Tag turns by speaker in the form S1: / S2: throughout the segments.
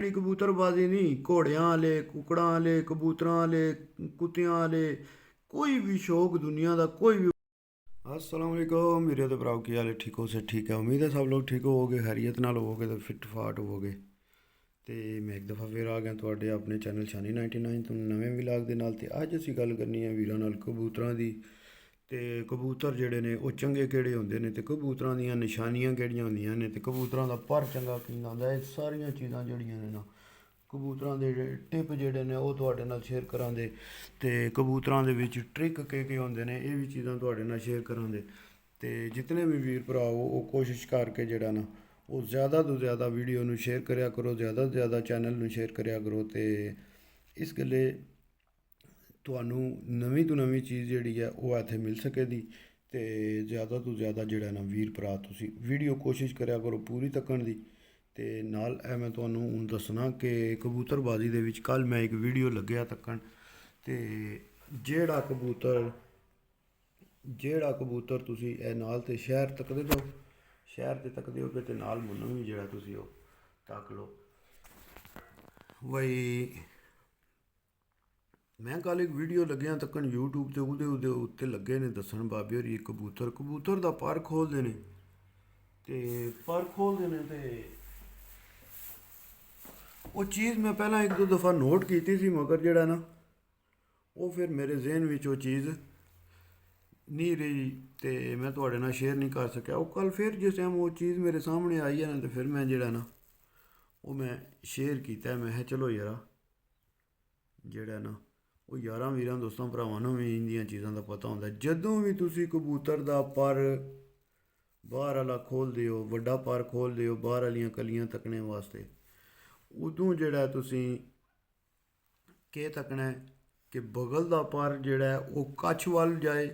S1: कबूतरबाजी नहीं, घोड़ियां वाले, कुकड़ां वाले, कबूतरां वाले, कुत्तियां वाले, कोई भी शौक दुनिया का कोई भी। अस्सलाम वालेकुम मेरे तो भराओ की हाल है? ठीक हो से ठीक है, उम्मीद है सब लोग ठीक होवोगे, खैरियत नाल होवोगे तो फिट फाट होवोगे। तो मैं एक दफ़ा फिर आ गया थोड़े अपने चैनल शानी 99 तो नਵੇਂ ਵਿਲਾਗ ਦੇ ਨਾਲ। ਤੇ ਅੱਜ ਅਸੀਂ ਗੱਲ ਕਰਨੀ ਹੈ ਵੀਰਾਂ ਨਾਲ ਕਬੂਤਰਾਂ ਦੀ। ਤੇ ਕਬੂਤਰ ਜਿਹੜੇ ਨੇ ਉਹ ਚੰਗੇ ਕਿਹੜੇ ਹੁੰਦੇ ਨੇ, ਤੇ ਕਬੂਤਰਾਂ ਦੀਆਂ ਨਿਸ਼ਾਨੀਆਂ ਕਿਹੜੀਆਂ ਹੁੰਦੀਆਂ ਨੇ, ਤੇ ਕਬੂਤਰਾਂ ਦਾ ਪਰ ਚੰਗਾ ਕਿੰਨਾ ਹੁੰਦਾ। ਇਹ ਸਾਰੀਆਂ ਚੀਜ਼ਾਂ ਜਿਹੜੀਆਂ ਨੇ ਨਾ, ਕਬੂਤਰਾਂ ਦੇ ਟਿਪ ਜਿਹੜੇ ਨੇ ਉਹ ਤੁਹਾਡੇ ਨਾਲ ਸ਼ੇਅਰ ਕਰਾਂਗੇ। ਤੇ ਕਬੂਤਰਾਂ ਦੇ ਵਿੱਚ ਟ੍ਰਿਕ ਕੀ ਹੁੰਦੇ ਨੇ ਇਹ ਵੀ ਚੀਜ਼ਾਂ ਤੁਹਾਡੇ ਨਾਲ ਸ਼ੇਅਰ ਕਰਾਂਗੇ। ਤੇ ਜਿਤਨੇ ਵੀ ਵੀਰ ਭਰਾ ਉਹ ਕੋਸ਼ਿਸ਼ ਕਰਕੇ ਜਿਹੜਾ ਨਾ ਉਹ ਜ਼ਿਆਦਾ ਤੋਂ ਜ਼ਿਆਦਾ ਵੀਡੀਓ ਨੂੰ ਸ਼ੇਅਰ ਕਰਿਆ ਕਰੋ, ਜ਼ਿਆਦਾ ਤੋਂ ਜ਼ਿਆਦਾ ਚੈਨਲ ਨੂੰ ਸ਼ੇਅਰ ਕਰਿਆ ਕਰੋ। ਤੇ ਇਸ ਗੱਲੇ ਤੁਹਾਨੂੰ ਨਵੀਂ ਤੋਂ ਨਵੀਂ ਚੀਜ਼ ਜਿਹੜੀ ਹੈ ਉਹ ਇੱਥੇ ਮਿਲ ਸਕੇਗੀ। ਤੇ ਜ਼ਿਆਦਾ ਤੋਂ ਜ਼ਿਆਦਾ ਜਿਹੜਾ ਨਾ ਵੀਰ ਭਰਾ ਤੁਸੀਂ ਵੀਡੀਓ ਕੋਸ਼ਿਸ਼ ਕਰਿਆ ਕਰੋ ਪੂਰੀ ਤੱਕਣ ਦੀ। ਤੇ ਨਾਲ ਇਹ ਮੈਂ ਤੁਹਾਨੂੰ ਹੁਣ ਦੱਸਣਾ ਕਿ ਕਬੂਤਰਬਾਜ਼ੀ ਦੇ ਵਿੱਚ ਕੱਲ੍ਹ ਮੈਂ ਇੱਕ ਵੀਡੀਓ ਲੱਗਿਆ ਤੱਕਣ। ਤੇ ਜਿਹੜਾ ਕਬੂਤਰ ਤੁਸੀਂ ਇਹ ਨਾਲ ਤੇ ਸ਼ਹਿਰ ਤੱਕਦੇ ਜਾਓ, ਸ਼ਹਿਰ 'ਤੇ ਤੱਕਦੇ ਹੋਗੇ ਤੇ ਨਾਲ ਮੈਨੂੰ ਵੀ ਜਿਹੜਾ ਤੁਸੀਂ ਉਹ ਤੱਕ ਲਓ। ਬਈ ਮੈਂ ਕੱਲ੍ਹ ਇੱਕ ਵੀਡੀਓ ਲੱਗਿਆ ਤੱਕਣ YouTube 'ਤੇ, ਉਹਦੇ ਉੱਤੇ ਲੱਗੇ ਨੇ ਦੱਸਣ ਬਾਬੇ ਹੋਰੀ ਕਬੂਤਰ ਦਾ ਪਰ ਖੋਲ੍ਹਦੇ ਨੇ। ਤੇ ਪਰ ਖੋਲ੍ਹਦੇ ਨੇ ਤੇ ਉਹ ਚੀਜ਼ ਮੈਂ ਪਹਿਲਾਂ ਇੱਕ ਦੋ ਦਫਾ ਨੋਟ ਕੀਤੀ ਸੀ, ਮਗਰ ਜਿਹੜਾ ਨਾ ਉਹ ਫਿਰ ਮੇਰੇ ਜ਼ਿਹਨ ਵਿੱਚ ਉਹ ਚੀਜ਼ ਨਹੀਂ ਰਹੀ ਤੇ ਮੈਂ ਤੁਹਾਡੇ ਨਾਲ ਸ਼ੇਅਰ ਨਹੀਂ ਕਰ ਸਕਿਆ। ਉਹ ਕੱਲ੍ਹ ਫਿਰ ਜਿਸ ਟਾਈਮ ਉਹ ਚੀਜ਼ ਮੇਰੇ ਸਾਹਮਣੇ ਆਈ ਹੈ ਨਾ, ਤੇ ਫਿਰ ਮੈਂ ਜਿਹੜਾ ਨਾ ਉਹ ਮੈਂ ਸ਼ੇਅਰ ਕੀਤਾ। ਮੈਂ ਕਿਹਾ ਚਲੋ ਯਾਰਾ ਜਿਹੜਾ ਨਾ ਉਹ ਯਾਰਾਂ ਵੀਰਾਂ ਦੋਸਤਾਂ ਭਰਾਵਾਂ ਨੂੰ ਵੀ ਇੰਨੀਆਂ ਚੀਜ਼ਾਂ ਦਾ ਪਤਾ ਹੁੰਦਾ। ਜਦੋਂ ਵੀ ਤੁਸੀਂ ਕਬੂਤਰ ਦਾ ਪਰ ਬਾਹਰ ਵਾਲਾ ਖੋਲ੍ਹਦੇ ਹੋ, ਵੱਡਾ ਪਰ ਖੋਲ੍ਹਦੇ ਹੋ ਬਾਹਰ ਵਾਲੀਆਂ ਕਲੀਆਂ ਤੱਕਣੇ ਵਾਸਤੇ, ਉਦੋਂ ਜਿਹੜਾ ਤੁਸੀਂ ਕੀ ਤੱਕਣਾ ਕਿ ਬਗਲ ਦਾ ਪਰ ਜਿਹੜਾ ਉਹ ਕੱਛ ਵੱਲ ਜਾਏ।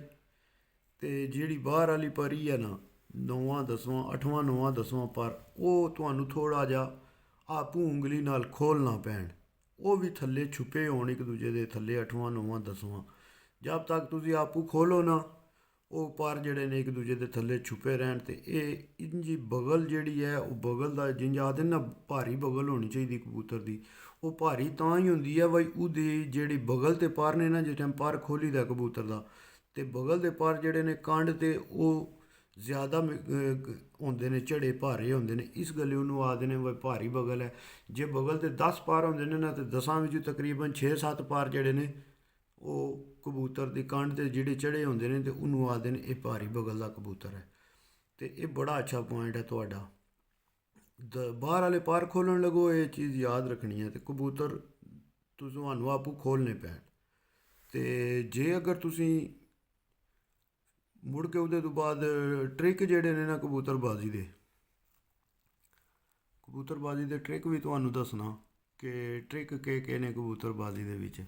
S1: ਤੇ ਜਿਹੜੀ ਬਾਹਰ ਵਾਲੀ ਪਰੀ ਹੈ ਨਾ, 9ਵਾਂ 10ਵਾਂ 8ਵਾਂ 9ਵਾਂ 10ਵਾਂ ਪਰ, ਉਹ ਤੁਹਾਨੂੰ ਥੋੜ੍ਹਾ ਜਿਹਾ ਆਪੂ ਉਂਗਲੀ ਨਾਲ ਖੋਲ੍ਹਣਾ ਪੈਣ। ਉਹ ਵੀ ਥੱਲੇ ਛੁਪੇ ਹੋਣ ਇੱਕ ਦੂਜੇ ਦੇ ਥੱਲੇ, 8ਵਾਂ 9ਵਾਂ 10ਵਾਂ। ਜਦ ਤੱਕ ਤੁਸੀਂ ਆਪੂ ਖੋਲ੍ਹੋ ਨਾ ਉਹ ਪਰ ਜਿਹੜੇ ਨੇ ਇੱਕ ਦੂਜੇ ਦੇ ਥੱਲੇ ਛੁਪੇ ਰਹਿਣ। ਤੇ ਇਹ ਇੰਜੀ ਬਗਲ ਜਿਹੜੀ ਹੈ ਉਹ ਬਗਲ ਦਾ ਜਿੰਜ ਆਖਦੇ ਨਾ ਭਾਰੀ ਬਗਲ ਹੋਣੀ ਚਾਹੀਦੀ ਕਬੂਤਰ ਦੀ। ਉਹ ਭਾਰੀ ਤਾਂ ਹੀ ਹੁੰਦੀ ਹੈ ਬਈ ਉਹਦੀ ਜਿਹੜੀ ਬਗਲ 'ਤੇ ਪਰ ਨੇ ਨਾ, ਜਿਸ ਟਾਈਮ ਪਰ ਖੋਲ੍ਹੀ ਦਾ ਕਬੂਤਰ ਦਾ, ਤੇ ਬਗਲ ਦੇ ਪਰ ਜਿਹੜੇ ਨੇ ਕੰਡ 'ਤੇ ਉਹ ਜ਼ਿਆਦਾ ਹੁੰਦੇ ਨੇ, ਝੜੇ ਭਾਰੇ ਹੁੰਦੇ ਨੇ। ਇਸ ਗੱਲੇ ਉਹਨੂੰ ਆਖਦੇ ਨੇ ਬਈ ਭਾਰੀ ਬਗਲ ਹੈ। ਜੇ ਬਗਲ 'ਤੇ 10 ਪਰ ਹੁੰਦੇ ਨੇ ਨਾ, ਤੇ 10 ਵਿੱਚ ਤਕਰੀਬਨ 6-7 ਪਰ ਜਿਹੜੇ ਨੇ ਉਹ ਕਬੂਤਰ ਦੀ ਕੰਡ 'ਤੇ ਜਿਹੜੇ ਚੜੇ ਹੁੰਦੇ ਨੇ, ਤੇ ਉਹਨੂੰ ਆਖਦੇ ਨੇ ਇਹ ਭਾਰੀ ਬਗਲ ਦਾ ਕਬੂਤਰ ਹੈ। ਤੇ ਇਹ ਬੜਾ ਅੱਛਾ ਪੁਆਇੰਟ ਹੈ ਤੁਹਾਡਾ। ਬਾਹਰ ਵਾਲੇ ਪਰ ਖੋਲ੍ਹਣ ਲੱਗੋ, ਇਹ ਚੀਜ਼ ਯਾਦ ਰੱਖਣੀ ਹੈ। ਤੇ ਕਬੂਤਰ ਤੁਹਾਨੂੰ ਆਪੂ ਖੋਲ੍ਹਣੇ ਪੈਣ। ਤੇ ਜੇ ਅਗਰ ਤੁਸੀਂ ਮੁੜ ਕੇ ਉਹਦੇ ਤੋਂ ਬਾਅਦ ਟ੍ਰਿਕ ਜਿਹੜੇ ਨੇ ਨਾ ਕਬੂਤਰਬਾਜ਼ੀ ਦੇ ਟ੍ਰਿਕ ਵੀ ਤੁਹਾਨੂੰ ਦੱਸਣਾ ਕਿ ਟ੍ਰਿਕ ਕੀ ਨੇ ਕਬੂਤਰਬਾਜ਼ੀ ਦੇ ਵਿੱਚ।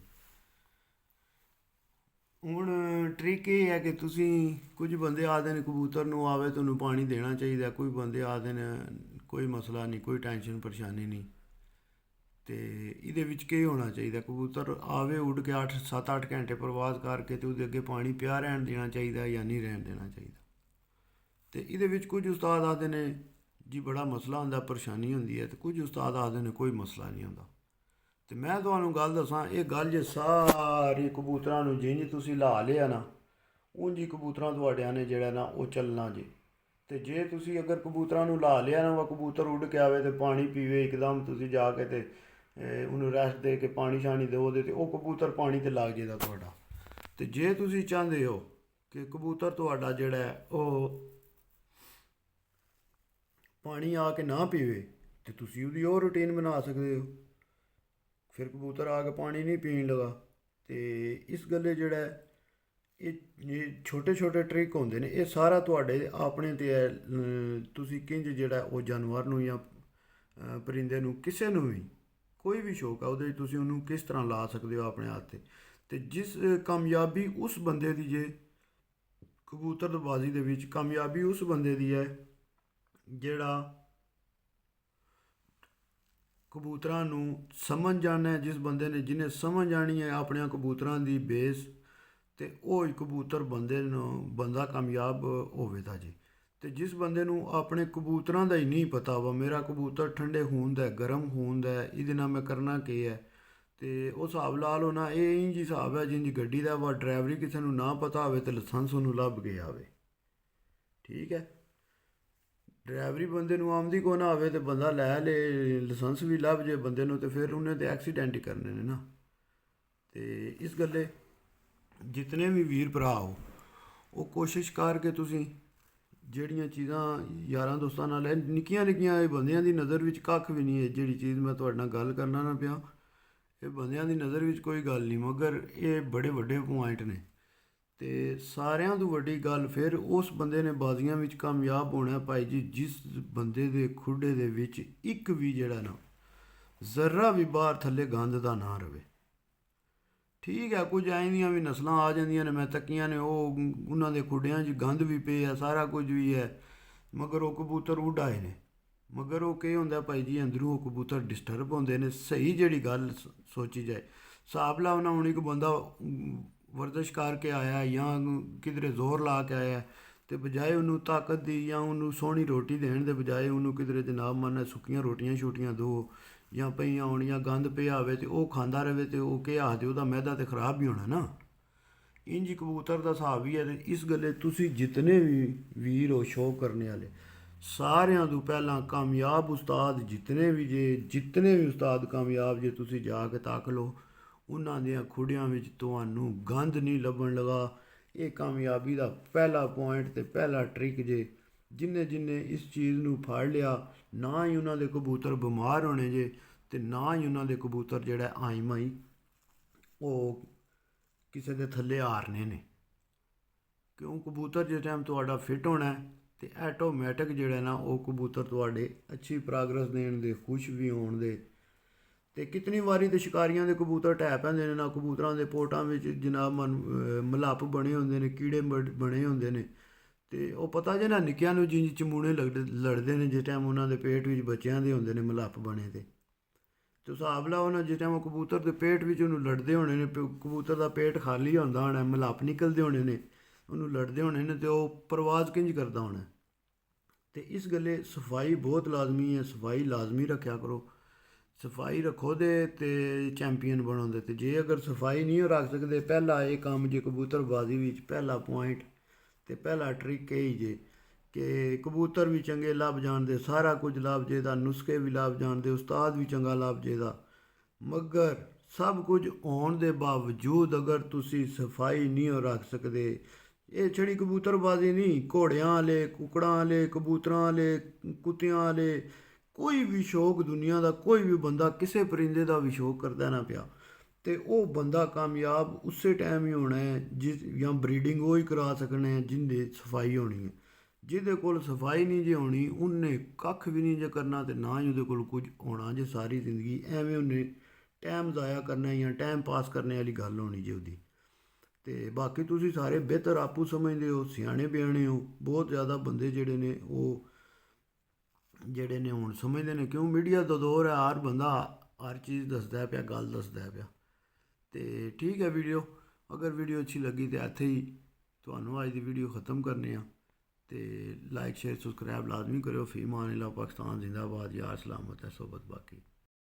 S1: ਹੁਣ ਟ੍ਰਿਕ ਇਹ ਹੈ ਕਿ ਤੁਸੀਂ, ਕੁਝ ਬੰਦੇ ਆਖਦੇ ਨੇ ਕਬੂਤਰ ਨੂੰ ਆਵੇ ਤੁਹਾਨੂੰ ਪਾਣੀ ਦੇਣਾ ਚਾਹੀਦਾ, ਕੋਈ ਬੰਦੇ ਆਖਦੇ ਨੇ ਕੋਈ ਮਸਲਾ ਨਹੀਂ, ਕੋਈ ਟੈਨਸ਼ਨ ਪਰੇਸ਼ਾਨੀ ਨਹੀਂ। ਤੇ ਇਹਦੇ ਵਿੱਚ ਕੀ ਹੋਣਾ ਚਾਹੀਦਾ, ਕਬੂਤਰ ਆਵੇ ਉੱਡ ਕੇ 7-8 ਘੰਟੇ ਪ੍ਰਵਾਸ ਕਰਕੇ, ਤੇ ਉਹਦੇ ਅੱਗੇ ਪਾਣੀ ਪਿਆ ਰਹਿਣ ਦੇਣਾ ਚਾਹੀਦਾ ਜਾਂ ਨਹੀਂ ਰਹਿਣ ਦੇਣਾ ਚਾਹੀਦਾ। ਤੇ ਇਹਦੇ ਵਿੱਚ ਕੁਝ ਉਸਤਾਦ ਆਖਦੇ ਨੇ ਜੀ ਬੜਾ ਮਸਲਾ ਹੁੰਦਾ, ਪਰੇਸ਼ਾਨੀ ਹੁੰਦੀ ਹੈ, ਤੇ ਕੁਝ ਉਸਤਾਦ ਆਖਦੇ ਨੇ ਕੋਈ ਮਸਲਾ ਨਹੀਂ ਹੁੰਦਾ। ਤੇ ਮੈਂ ਤੁਹਾਨੂੰ ਗੱਲ ਦੱਸਾਂ, ਇਹ ਗੱਲ ਜੇ ਸਾਰੀ ਕਬੂਤਰਾਂ ਨੂੰ ਜਿੰਜ ਤੁਸੀਂ ਲਾ ਲਿਆ ਨਾ, ਉਂਝ ਹੀ ਕਬੂਤਰਾਂ ਤੁਹਾਡਿਆਂ ਨੇ ਜਿਹੜਾ ਨਾ ਉਹ ਚੱਲਣਾ ਜੇ। ਤੇ ਜੇ ਤੁਸੀਂ ਅਗਰ ਕਬੂਤਰਾਂ ਨੂੰ ਲਾ ਲਿਆ ਨਾ, ਵਾ ਕਬੂਤਰ ਉੱਡ ਕੇ ਆਵੇ ਤੇ ਪਾਣੀ ਪੀਵੇ ਇੱਕਦਮ, ਤੁਸੀਂ ਜਾ ਕੇ ਤੇ ਉਹਨੂੰ ਰੈਸਟ ਦੇ ਕੇ ਪਾਣੀ ਸ਼ਾਣੀ ਦਿਓ ਉਹਦੇ, ਤੇ ਉਹ ਕਬੂਤਰ ਪਾਣੀ 'ਤੇ ਲੱਗ ਜਾਏਗਾ ਤੁਹਾਡਾ। ਤੇ ਜੇ ਤੁਸੀਂ ਚਾਹੁੰਦੇ ਹੋ ਕਿ ਕਬੂਤਰ ਤੁਹਾਡਾ ਜਿਹੜਾ ਉਹ ਪਾਣੀ ਆ ਕੇ ਨਾ ਪੀਵੇ, ਤੇ ਤੁਸੀਂ ਉਹਦੀ ਉਹ ਰੂਟੀਨ ਬਣਾ ਸਕਦੇ ਹੋ। ਫਿਰ ਕਬੂਤਰ ਆ ਕੇ ਪਾਣੀ ਨਹੀਂ ਪੀਣ ਲਗਾ। ਤੇ ਇਸ ਗੱਲੇ ਜਿਹੜਾ ਇਹ ਛੋਟੇ ਛੋਟੇ ਟ੍ਰਿਕ ਹੁੰਦੇ ਨੇ, ਇਹ ਸਾਰਾ ਤੁਹਾਡੇ ਆਪਣੇ 'ਤੇ ਹੈ। ਤੁਸੀਂ ਕਿੰਝ ਜਿਹੜਾ ਉਹ ਜਾਨਵਰ ਨੂੰ ਜਾਂ ਪਰਿੰਦੇ ਨੂੰ, ਕਿਸੇ ਨੂੰ ਵੀ ਕੋਈ ਵੀ ਸ਼ੌਕ ਆ ਉਹਦੇ ਤੁਸੀਂ ਉਹਨੂੰ ਕਿਸ ਤਰ੍ਹਾਂ ਲਾ ਸਕਦੇ ਹੋ ਆਪਣੇ ਹੱਥ 'ਤੇ। ਅਤੇ ਜਿਸ ਕਾਮਯਾਬੀ ਉਸ ਬੰਦੇ ਦੀ, ਜੇ ਕਬੂਤਰਬਾਜ਼ੀ ਦੇ ਵਿੱਚ ਕਾਮਯਾਬੀ ਉਸ ਬੰਦੇ ਦੀ ਹੈ ਜਿਹੜਾ ਕਬੂਤਰਾਂ ਨੂੰ ਸਮਝ ਜਾਣਾ ਹੈ, ਜਿਸ ਬੰਦੇ ਨੇ ਜਿਹਨੇ ਸਮਝ ਜਾਣੀ ਹੈ ਆਪਣਿਆਂ ਕਬੂਤਰਾਂ ਦੀ ਬੇਸ, ਤੇ ਉਹ ਹੀ ਕਬੂਤਰ ਬੰਦਾ ਕਾਮਯਾਬ ਹੋਵੇਗਾ ਜੀ। ਤੇ ਜਿਸ ਬੰਦੇ ਨੂੰ ਆਪਣੇ ਕਬੂਤਰਾਂ ਦਾ ਹੀ ਨਹੀਂ ਪਤਾ ਵਾ ਮੇਰਾ ਕਬੂਤਰ ਠੰਡੇ ਖੂਨ ਦਾ ਹੈ, ਗਰਮ ਖੂਨ ਦਾ ਹੈ, ਇਹਦੇ ਨਾਲ ਮੈਂ ਕਰਨਾ ਕੀ ਹੈ, ਤੇ ਉਹ ਹਿਸਾਬ ਲਾ ਲਓ ਨਾ। ਇਹ ਇੰਜ ਹਿਸਾਬ ਹੈ ਜਿੰਜ ਗੱਡੀ ਦਾ ਵਾ, ਡਰਾਈਵਰੀ ਕਿਸੇ ਨੂੰ ਨਾ ਪਤਾ ਹੋਵੇ ਤੇ ਲਾਇਸੈਂਸ ਉਹਨੂੰ ਲੱਭ ਕੇ ਆਵੇ। ਠੀਕ ਹੈ, ਡਰਾਈਵਰੀ ਬੰਦੇ ਨੂੰ ਆਮਦੀ ਕੋ ਨਾ ਆਵੇ ਤੇ ਬੰਦਾ ਲੈ ਲੇ, ਲਾਇਸੈਂਸ ਵੀ ਲੱਭ ਜੇ ਬੰਦੇ ਨੂੰ, ਤੇ ਫਿਰ ਉਹਨੇ ਤੇ ਐਕਸੀਡੈਂਟ ਹੀ ਕਰਨੇ ਨੇ ਨਾ। ਤੇ ਇਸ ਗੱਲੇ ਜਿਤਨੇ ਵੀ ਵੀਰ ਭਰਾ ਹੋ, ਉਹ ਕੋਸ਼ਿਸ਼ ਕਰਕੇ ਤੁਸੀਂ ਜਿਹੜੀਆਂ ਚੀਜ਼ਾਂ ਯਾਰਾਂ ਦੋਸਤਾਂ ਨਾਲ ਹੈ, ਨਿੱਕੀਆਂ ਨਿੱਕੀਆਂ, ਇਹ ਬੰਦਿਆਂ ਦੀ ਨਜ਼ਰ ਵਿੱਚ ਕੱਖ ਵੀ ਨਹੀਂ ਹੈ। ਜਿਹੜੀ ਚੀਜ਼ ਮੈਂ ਤੁਹਾਡੇ ਨਾਲ ਗੱਲ ਕਰਨਾ ਨਾ ਪਿਆ, ਇਹ ਬੰਦਿਆਂ ਦੀ ਨਜ਼ਰ ਵਿੱਚ ਕੋਈ ਗੱਲ ਨਹੀਂ, ਮਗਰ ਇਹ ਬੜੇ ਵੱਡੇ ਪੁਆਇੰਟ ਨੇ। ਤੇ ਸਾਰਿਆਂ ਤੋਂ ਵੱਡੀ ਗੱਲ ਫਿਰ ਉਸ ਬੰਦੇ ਨੇ ਬਾਜ਼ੀਆਂ ਵਿੱਚ ਕਾਮਯਾਬ ਹੋਣਾ ਭਾਈ ਜੀ, ਜਿਸ ਬੰਦੇ ਦੇ ਖੁੱਡੇ ਦੇ ਵਿੱਚ ਇੱਕ ਵੀ ਜਿਹੜਾ ਨਾ ਜ਼ਰਾ ਵੀ ਬਾਹਰ ਥੱਲੇ ਗੰਦ ਦਾ ਨਾ ਰਵੇ। ਠੀਕ ਹੈ, ਕੁਝ ਐਂ ਦੀਆਂ ਵੀ ਨਸਲਾਂ ਆ ਜਾਂਦੀਆਂ ਨੇ, ਮੈਂ ਤੱਕੀਆਂ ਨੇ, ਉਹ ਉਹਨਾਂ ਦੇ ਖੁੱਡਿਆਂ 'ਚ ਗੰਦ ਵੀ ਪਏ ਆ, ਸਾਰਾ ਕੁਝ ਵੀ ਹੈ, ਮਗਰ ਉਹ ਕਬੂਤਰ ਉੱਡ ਆਏ ਨੇ। ਮਗਰ ਉਹ ਕੀ ਹੁੰਦਾ ਭਾਈ ਜੀ, ਅੰਦਰੋਂ ਉਹ ਕਬੂਤਰ ਡਿਸਟਰਬ ਹੁੰਦੇ ਨੇ। ਸਹੀ ਜਿਹੜੀ ਗੱਲ ਸੋਚੀ ਜਾਏ, ਹਿਸਾਬ ਲਾ ਉਹਨਾਂ ਹੁਣ ਇੱਕ ਬੰਦਾ ਵਰਜ਼ਿਸ਼ ਕਰਕੇ ਆਇਆ ਜਾਂ ਕਿਧਰੇ ਜ਼ੋਰ ਲਾ ਕੇ ਆਇਆ, ਤੇ ਬਜਾਏ ਉਹਨੂੰ ਤਾਕਤ ਦੀ ਜਾਂ ਉਹਨੂੰ ਸੋਹਣੀ ਰੋਟੀ ਦੇਣ ਦੇ ਬਜਾਏ ਉਹਨੂੰ ਕਿਧਰੇ ਜਨਾਬ ਮਾਨਾ ਸੁੱਕੀਆਂ ਰੋਟੀਆਂ ਛੋਟੀਆਂ ਦਿਓ, ਜਾਂ ਪਈਆਂ ਹੋਣ ਜਾਂ ਗੰਦ ਪਿਆ ਹੋਵੇ ਤੇ ਉਹ ਖਾਂਦਾ ਰਹੇ, ਤੇ ਉਹ ਕੀ ਆਖਦੇ ਉਹਦਾ ਮੈਦਾ ਤੇ ਖਰਾਬ ਵੀ ਹੋਣਾ ਨਾ। ਇੰਜ ਕਬੂਤਰ ਦਾ ਹਿਸਾਬ ਹੀ ਹੈ। ਤੇ ਇਸ ਗੱਲੇ ਤੁਸੀਂ ਜਿਤਨੇ ਵੀ ਵੀਰ ਹੋ ਸ਼ੌਕ ਕਰਨੇ ਵਾਲੇ, ਸਾਰਿਆਂ ਤੋਂ ਪਹਿਲਾਂ ਕਾਮਯਾਬ ਉਸਤਾਦ ਜਿਤਨੇ ਵੀ ਉਸਤਾਦ ਕਾਮਯਾਬ ਜੇ ਤੁਸੀਂ ਜਾ ਕੇ ਤੱਕ ਲਓ, ਉਹਨਾਂ ਦੀਆਂ ਖੁੱਡਿਆਂ ਵਿੱਚ ਤੁਹਾਨੂੰ ਗੰਦ ਨਹੀਂ ਲੱਭਣ ਲਗਾ। ਇਹ ਕਾਮਯਾਬੀ ਦਾ ਪਹਿਲਾ ਪੁਆਇੰਟ ਤੇ ਪਹਿਲਾ ਟ੍ਰਿਕ ਜੇ। ਜਿੰਨੇ ਇਸ ਚੀਜ਼ ਨੂੰ ਫੜ ਲਿਆ, ਨਾ ਹੀ ਉਹਨਾਂ ਦੇ ਕਬੂਤਰ ਬਿਮਾਰ ਹੋਣੇ ਜੇ, ਤੇ ਨਾ ਹੀ ਉਹਨਾਂ ਦੇ ਕਬੂਤਰ ਜਿਹੜਾ ਆਈ ਮਾਈ ਉਹ ਕਿਸੇ ਦੇ ਥੱਲੇ ਹਾਰਨੇ ਨੇ। ਕਿਉਂ, ਕਬੂਤਰ ਜਿਸ ਟਾਈਮ ਤੁਹਾਡਾ ਫਿੱਟ ਹੋਣਾ ਤੇ ਆਟੋਮੈਟਿਕ ਜਿਹੜਾ ਨਾ ਉਹ ਕਬੂਤਰ ਤੁਹਾਡੇ ਅੱਛੀ ਪ੍ਰੋਗਰੈਸ ਦੇਣ ਦੇ, ਖੁਸ਼ ਵੀ ਹੋਣ ਦੇ। ਤੇ ਕਿਤਨੀ ਵਾਰੀ ਤੇ ਸ਼ਿਕਾਰੀਆਂ ਦੇ ਕਬੂਤਰ ਢਹਿ ਪੈਂਦੇ ਨੇ ਨਾ, ਕਬੂਤਰਾਂ ਦੇ ਪੋਟਾਂ ਵਿੱਚ ਜਨਾਬ ਮਲੱਪ ਬਣੇ ਹੁੰਦੇ ਨੇ, ਕੀੜੇ ਬਣੇ ਹੁੰਦੇ ਨੇ। ਤੇ ਉਹ ਪਤਾ ਜੇ ਨਾ ਨਿੱਕਿਆਂ ਨੂੰ ਜਿੰਜ ਚਮੂਣੇ ਲੜਦੇ ਨੇ ਜਿਸ ਟਾਈਮ ਉਹਨਾਂ ਦੇ ਪੇਟ ਵਿੱਚ ਬੱਚਿਆਂ ਦੇ ਹੁੰਦੇ ਨੇ ਮਲੱਪ ਬਣੇ। ਤੇ ਹਿਸਾਬ ਲਾ ਉਹਨਾਂ ਜਿਸ ਟਾਈਮ ਉਹ ਕਬੂਤਰ ਦੇ ਪੇਟ ਵਿੱਚ ਉਹਨੂੰ ਲੜਦੇ ਹੋਣੇ ਨੇ, ਕਬੂਤਰ ਦਾ ਪੇਟ ਖਾਲੀ ਹੁੰਦਾ ਹੋਣਾ, ਮਲੱਪ ਨਿਕਲਦੇ ਹੋਣੇ ਨੇ, ਉਹਨੂੰ ਲੜਦੇ ਹੋਣੇ ਨੇ, ਤੇ ਉਹ ਪ੍ਰਵਾਜ਼ ਕਿੰਜ ਕਰਦਾ ਹੋਣਾ। ਤੇ ਇਸ ਗੱਲੇ ਸਫਾਈ ਬਹੁਤ ਲਾਜ਼ਮੀ ਹੈ, ਸਫਾਈ ਲਾਜ਼ਮੀ ਰੱਖਿਆ ਕਰੋ। ਸਫਾਈ ਰੱਖੋ ਤੇ ਚੈਂਪੀਅਨ ਬਣੋਗੇ। ਤੇ ਜੇ ਅਗਰ ਸਫਾਈ ਨਹੀਂ ਰੱਖ ਸਕਦੇ, ਪਹਿਲਾ ਇਹ ਕੰਮ ਜੇ ਕਬੂਤਰਬਾਜ਼ੀ ਵਿੱਚ ਪਹਿਲਾ ਪੁਆਇੰਟ ਤੇ ਪਹਿਲਾ ਟ੍ਰਿਕ ਇਹ ਹੀ ਜੇ ਕਿ ਕਬੂਤਰ ਵੀ ਚੰਗੇ ਲੱਭ ਜਾਣਦੇ, ਸਾਰਾ ਕੁਝ ਲੱਭ ਜਾਏਦਾ, ਨੁਸਖੇ ਵੀ ਲੱਭ ਜਾਣਦੇ, ਉਸਤਾਦ ਵੀ ਚੰਗਾ ਲੱਭ ਜਾਏਦਾ। ਮਗਰ ਸਭ ਕੁਝ ਹੋਣ ਦੇ ਬਾਵਜੂਦ ਅਗਰ ਤੁਸੀਂ ਸਫਾਈ ਨਹੀਂ ਰੱਖ ਸਕਦੇ, ਇਹ ਛੜੀ ਕਬੂਤਰਬਾਜ਼ੀ ਨਹੀਂ, ਘੋੜਿਆਂ ਵਾਲੇ, ਕੁਕੜਾਂ ਵਾਲੇ, ਕਬੂਤਰਾਂ ਵਾਲੇ, ਕੁੱਤਿਆਂ ਵਾਲੇ, ਕੋਈ ਵੀ ਸ਼ੌਕ ਦੁਨੀਆ ਦਾ ਕੋਈ ਵੀ ਬੰਦਾ ਕਿਸੇ ਪਰਿੰਦੇ ਦਾ ਵੀ ਸ਼ੌਕ ਕਰਦਾ ਨਾ ਪਿਆ, ਤੇ ਉਹ ਬੰਦਾ ਕਾਮਯਾਬ ਉਸੇ ਟਾਈਮ ਹੀ ਹੋਣਾ ਹੈ ਜਾਂ ਬਰੀਡਿੰਗ ਉਹ ਹੀ ਕਰਾ ਸਕਣਾ ਹੈ ਜਿਹਦੇ ਸਫਾਈ ਹੋਣੀ ਹੈ। ਜਿਹਦੇ ਕੋਲ ਸਫਾਈ ਨਹੀਂ ਜੇ ਹੋਣੀ, ਉਹਨੇ ਕੱਖ ਵੀ ਨਹੀਂ ਜੇ ਕਰਨਾ, ਤੇ ਨਾ ਹੀ ਉਹਦੇ ਕੋਲ ਕੁਝ ਹੋਣਾ ਜੇ। ਸਾਰੀ ਜ਼ਿੰਦਗੀ ਐਵੇਂ ਉਹਨੇ ਟਾਈਮ ਜ਼ਾਇਆ ਕਰਨਾ ਜਾਂ ਟਾਈਮ ਪਾਸ ਕਰਨੇ ਵਾਲੀ ਗੱਲ ਹੋਣੀ ਜੇ ਉਹਦੀ। ਤੇ ਬਾਕੀ ਤੁਸੀਂ ਸਾਰੇ ਬਿਹਤਰ ਆਪੂ ਸਮਝਦੇ ਹੋ, ਸਿਆਣੇ ਬਿਆਣੇ ਹੋ। ਬਹੁਤ ਜ਼ਿਆਦਾ ਬੰਦੇ ਜਿਹੜੇ ਨੇ ਉਹ ਹੁਣ ਸਮਝਦੇ ਨੇ, ਕਿਉਂ ਮੀਡੀਆ ਦਾ ਦੌਰ ਹੈ, ਹਰ ਬੰਦਾ ਹਰ ਚੀਜ਼ ਦੱਸਦਾ ਪਿਆ, ਗੱਲ ਦੱਸਦਾ ਪਿਆ। ਤੇ ਠੀਕ ਹੈ, ਅਗਰ ਵੀਡੀਓ ਅੱਛੀ ਲੱਗੀ ਤੇ ਇੱਥੇ ਹੀ ਤੁਹਾਨੂੰ ਅੱਜ ਦੀ ਵੀਡੀਓ ख़त्म करने ਆ। ਤੇ ਲਾਈਕ ਸ਼ੇਅਰ ਸਬਸਕ੍ਰਾइब ਲਾਜ਼ਮੀ ਕਰਿਓ। ਫੀ ਅਮਾਨ ਅੱਲਾਹ, ਪਾਕਿस्तान जिंदाबाद, यार सलामत है सोबत बाकी।